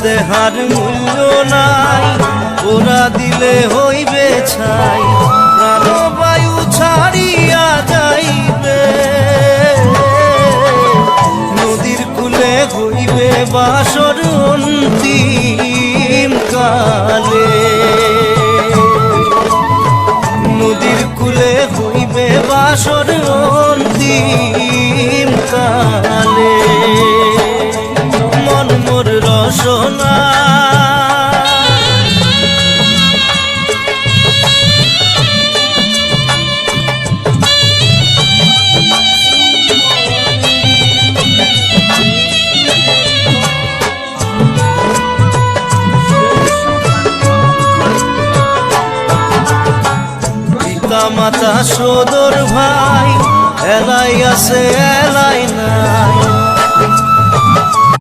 দেহার মূল্য নাই, ওরা দিলে হইবে ছাই, প্রাণবায়ু ছাড়িয়া যাইবে। নদীর কূলে হইবে বাসর অন্তিম কালে, নদীর কূলে হইবে বাসর অন্তিম কালে। মন মোর রসনা মাতা সদর ভাই, এলাই আছে এলাই নাই,